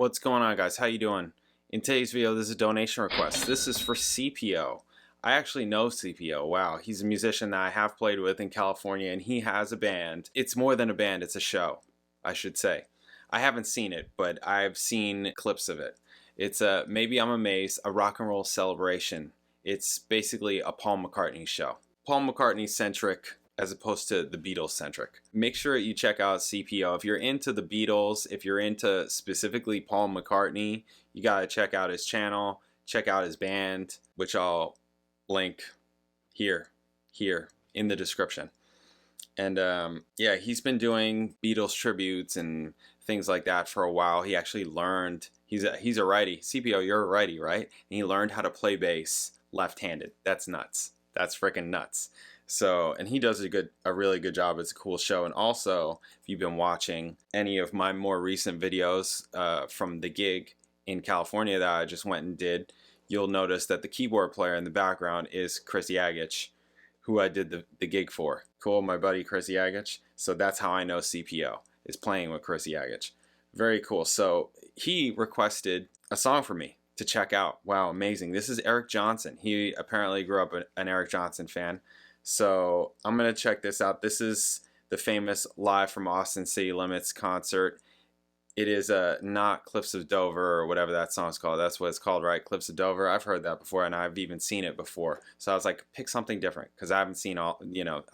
What's going on, guys? How you doing? In today's video, this is a donation request. This is for CPO. I actually know CPO. Wow, he's a musician that I have played with in California, and he has a band. It's more than a band, it's a show, I should say. I haven't seen it, but I've seen clips of it. It's a Maybe I'm Amazed, a rock and roll celebration. It's basically a Paul McCartney show. Paul McCartney centric as opposed to the Beatles centric. Make sure you check out CPO. If you're into the Beatles, if you're into specifically Paul McCartney, you gotta check out his channel, check out his band, which I'll link here in the description. And yeah, he's been doing Beatles tributes and things like that for a while. He actually learned, he's a righty. CPO, you're a righty, right? And he learned how to play bass left-handed. That's nuts. That's freaking nuts. So, and he does a really good job. It's a cool show. And also, if you've been watching any of my more recent videos from the gig in California that I just went and did, you'll notice that the keyboard player in the background is Chris Yagich, who I did the gig for. Cool, my buddy Chris Yagich. So that's how I know CPO, is playing with Chris Yagich. Very cool. So he requested a song for me to check out. Wow, amazing. This is Eric Johnson. He apparently grew up an Eric Johnson fan. So I'm going to check this out. This is the famous Live from Austin City Limits concert. It is not Cliffs of Dover or whatever that song's called. That's what it's called, right? Cliffs of Dover. I've heard that before, and I've even seen it before. So I was like, pick something different, because I haven't seen I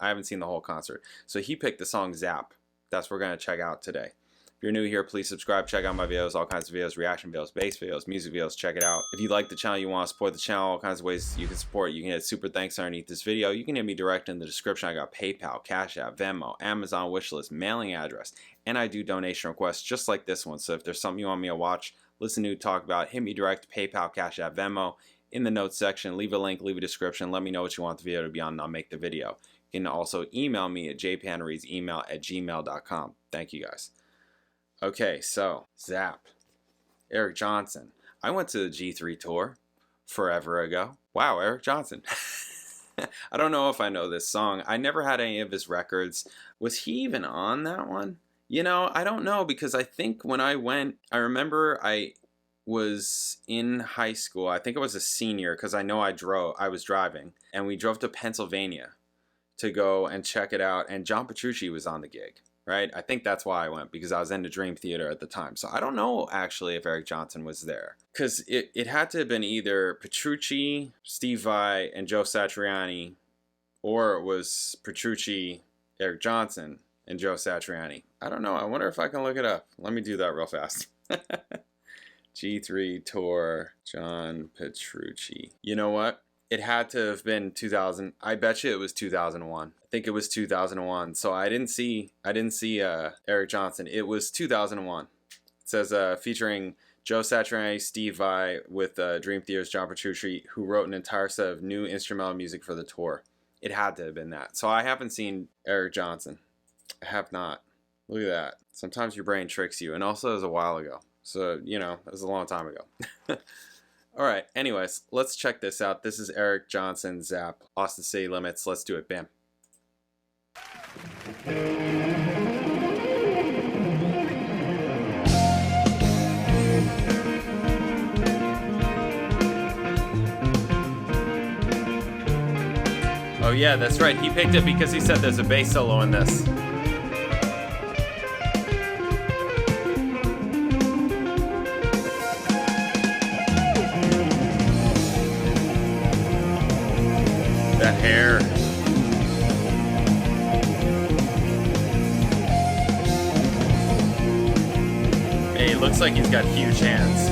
haven't seen the whole concert. So he picked the song Zap. That's what we're going to check out today. If you're new here, please subscribe, check out my videos, all kinds of videos, reaction videos, bass videos, music videos, check it out. If you like the channel, you want to support the channel, all kinds of ways you can support. You can hit super thanks underneath this video. You can hit me direct in the description. I got PayPal, Cash App, Venmo, Amazon wishlist, mailing address, and I do donation requests just like this one. So if there's something you want me to watch, listen to, talk about, hit me direct, PayPal, Cash App, Venmo, in the notes section. Leave a link, leave a description. Let me know what you want the video to be on, and I'll make the video. You can also email me at jpanariesemail@gmail.com. Thank you, guys. Okay, so Zap, Eric Johnson. I went to the G3 tour forever ago. Wow, Eric Johnson. I don't know if I know this song. I never had any of his records. Was he even on that one? You know, I don't know, because I think when I went, I remember I was in high school. I think I was a senior, because I know I was driving, and we drove to Pennsylvania to go and check it out, and John Petrucci was on the gig. Right? I think that's why I went, because I was into Dream Theater at the time. So I don't know actually if Eric Johnson was there, because it had to have been either Petrucci, Steve Vai, and Joe Satriani, or it was Petrucci, Eric Johnson, and Joe Satriani. I don't know. I wonder if I can look it up. Let me do that real fast. G3 tour, John Petrucci. You know what? It had to have been 2000. I bet you it was 2001. I think it was 2001. So I didn't see Eric Johnson. It was 2001. It says featuring Joe Satriani, Steve Vai, with Dream Theater's John Petrucci, who wrote an entire set of new instrumental music for the tour. It had to have been that. So I haven't seen Eric Johnson. I have not. Look at that. Sometimes your brain tricks you. And also it was a while ago. So, you know, it was a long time ago. Alright, anyways, let's check this out. This is Eric Johnson, Zap, Austin City Limits. Let's do it. Bam. Oh yeah, that's right. He picked it because he said there's a bass solo in this. That hair. Hey, it looks like he's got huge hands.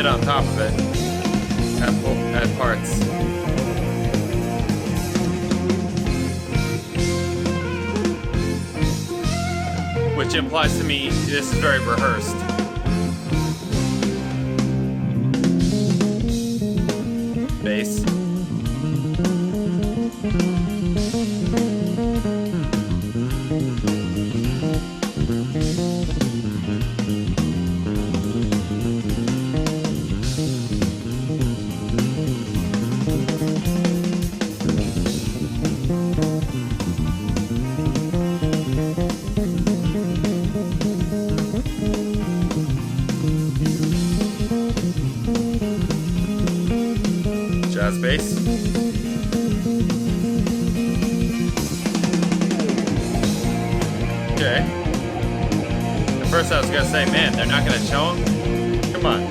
bit on top of it at parts. Which implies to me this is very rehearsed. Bass. Jazz bass. Okay. At first I was gonna say, man, they're not gonna show him? Come on.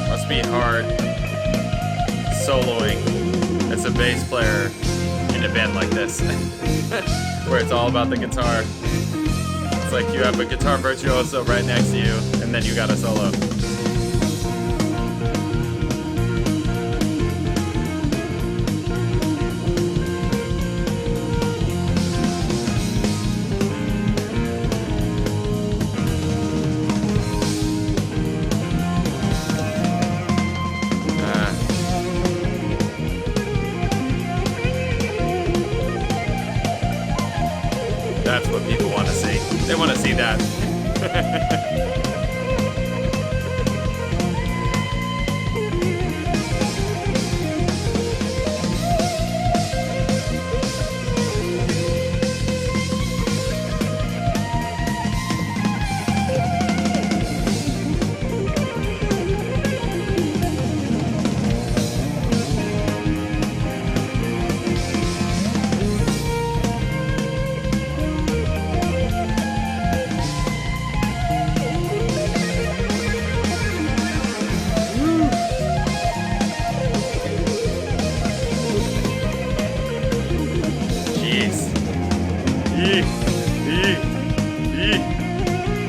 Must be hard soloing as a bass player in a band like this, where it's all about the guitar. It's like you have a guitar virtuoso right next to you, and then you got a solo. That's what people want to see. They want to see that.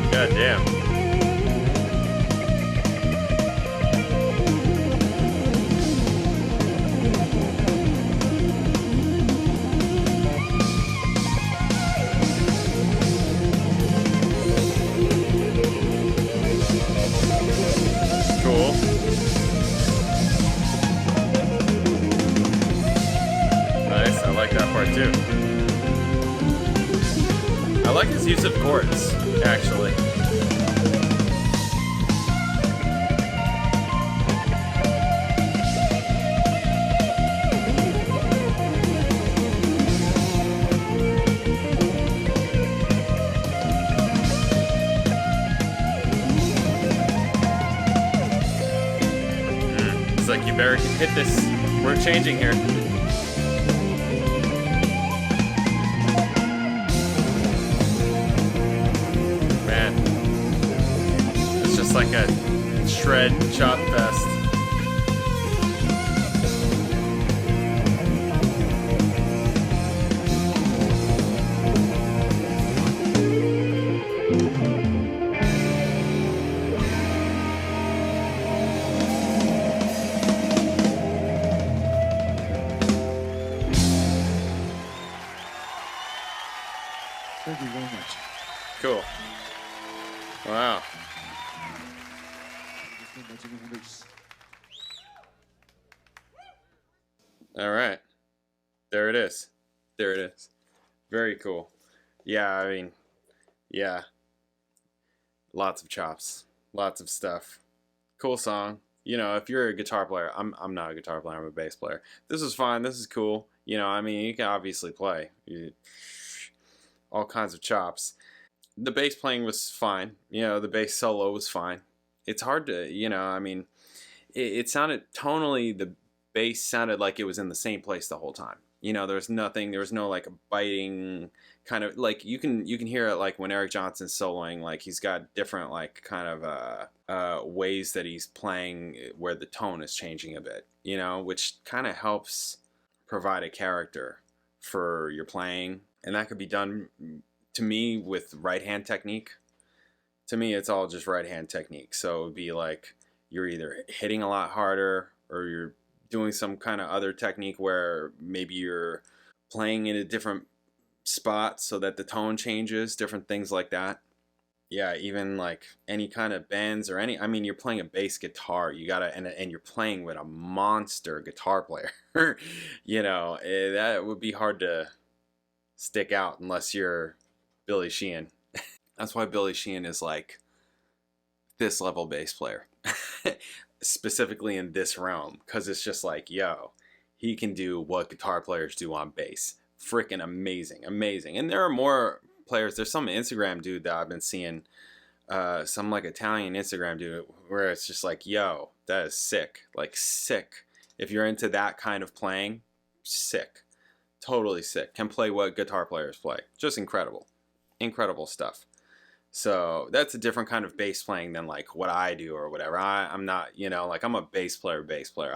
God damn. Cool. Nice, I like that part too. I like his use of chords, actually. It's like you better hit this. We're changing here. Like a shred chop fest. Thank you very much. Cool. Wow. All right. There it is. There it is. Very cool. Yeah, I mean, yeah. Lots of chops. Lots of stuff. Cool song. You know, if you're a guitar player, I'm not a guitar player, I'm a bass player. This is fine. This is cool. You know, I mean, you can obviously play. All kinds of chops. The bass playing was fine. You know, the bass solo was fine. It's hard to, you know, I mean, it sounded tonally, the bass sounded like it was in the same place the whole time. You know, there's nothing, there was no like a biting kind of, like you can hear it like when Eric Johnson's soloing, like he's got different like kind of ways that he's playing where the tone is changing a bit, you know, which kind of helps provide a character for your playing. And that could be done to me, with right hand technique, to me, it's all just right hand technique. So it would be like you're either hitting a lot harder or you're doing some kind of other technique where maybe you're playing in a different spot so that the tone changes, different things like that. Yeah, even like any kind of bends or any, I mean, you're playing a bass guitar, you gotta, and you're playing with a monster guitar player. That would be hard to stick out unless you're Billy Sheehan. That's why Billy Sheehan is like this level bass player, specifically in this realm, because it's just like, yo, he can do what guitar players do on bass. Freaking amazing. And there are more players. There's some Instagram dude that I've been seeing, some like Italian Instagram dude, where it's just like, yo, that is sick. Like, sick. If you're into that kind of playing, sick. Totally sick. Can play what guitar players play. Just incredible. Incredible stuff. So that's a different kind of bass playing than like what I do or whatever. I'm not, like I'm a bass player.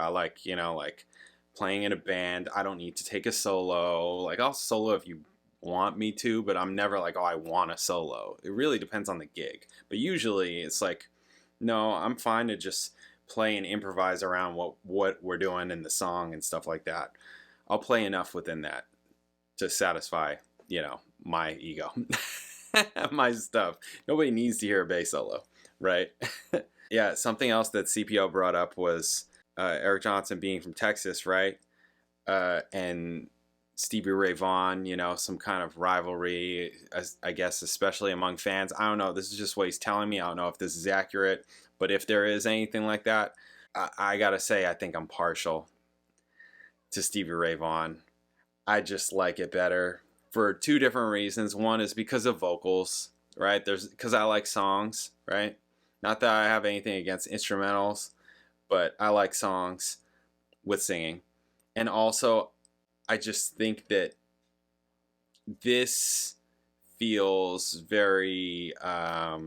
I like, like playing in a band. I don't need to take a solo. Like I'll solo if you want me to, but I'm never like, oh, I want a solo. It really depends on the gig. But usually it's like, no, I'm fine to just play and improvise around what we're doing in the song and stuff like that. I'll play enough within that to satisfy, my ego. My stuff. Nobody needs to hear a bass solo, right? Yeah, something else that CPO brought up was Eric Johnson being from Texas, right? And Stevie Ray Vaughan, some kind of rivalry, I guess, especially among fans. I don't know. This is just what he's telling me. I don't know if this is accurate, but if there is anything like that, I gotta say, I think I'm partial to Stevie Ray Vaughan. I just like it better for two different reasons. One is because of vocals, right? Because I like songs, right? Not that I have anything against instrumentals, but I like songs with singing. And also, I just think that this feels very a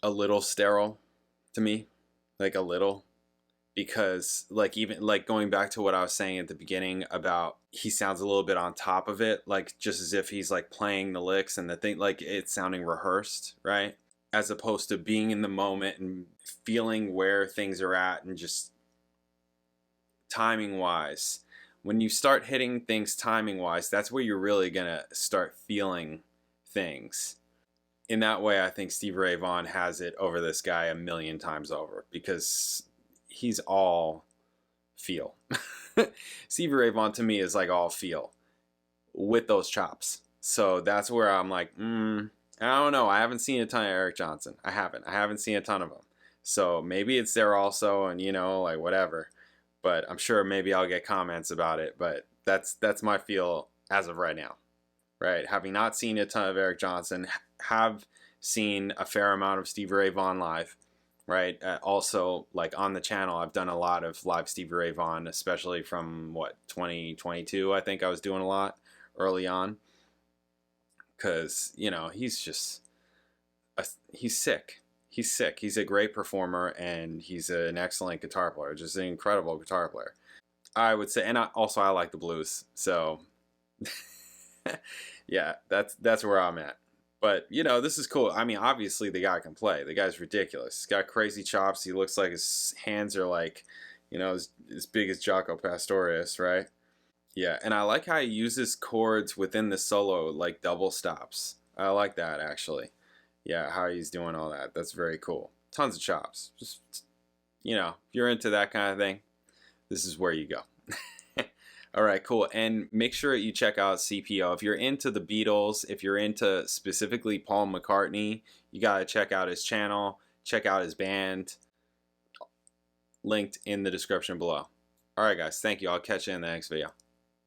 little sterile to me, like a little, because like even like going back to what I was saying at the beginning about he sounds a little bit on top of it, like just as if he's like playing the licks and the thing, like it's sounding rehearsed, right? As opposed to being in the moment and feeling where things are at and just timing wise. When you start hitting things timing wise, that's where you're really gonna start feeling things. In that way, I think Stevie Ray Vaughan has it over this guy a million times over because he's all feel. Stevie Ray Vaughan to me is like all feel with those chops. So that's where I'm like, I don't know. I haven't seen a ton of Eric Johnson. I haven't seen a ton of them. So maybe it's there also, and like whatever. But I'm sure maybe I'll get comments about it. But that's my feel as of right now, right? Having not seen a ton of Eric Johnson, have seen a fair amount of Stevie Ray Vaughan live, right? Also, like on the channel, I've done a lot of live Stevie Ray Vaughan, especially from 2022. I think I was doing a lot early on, because he's just he's sick. He's sick. He's a great performer, and he's an excellent guitar player. Just an incredible guitar player, I would say. And I like the blues. So, yeah, that's where I'm at. But, this is cool. I mean, obviously the guy can play. The guy's ridiculous. He's got crazy chops. He looks like his hands are like, as big as Jaco Pastorius, right? Yeah, and I like how he uses chords within the solo, like double stops. I like that, actually. Yeah, how he's doing all that. That's very cool. Tons of chops. Just, if you're into that kind of thing, this is where you go. All right, cool. And make sure you check out CPO. If you're into the Beatles, if you're into specifically Paul McCartney, you got to check out his channel, check out his band. Linked in the description below. All right, guys. Thank you. I'll catch you in the next video.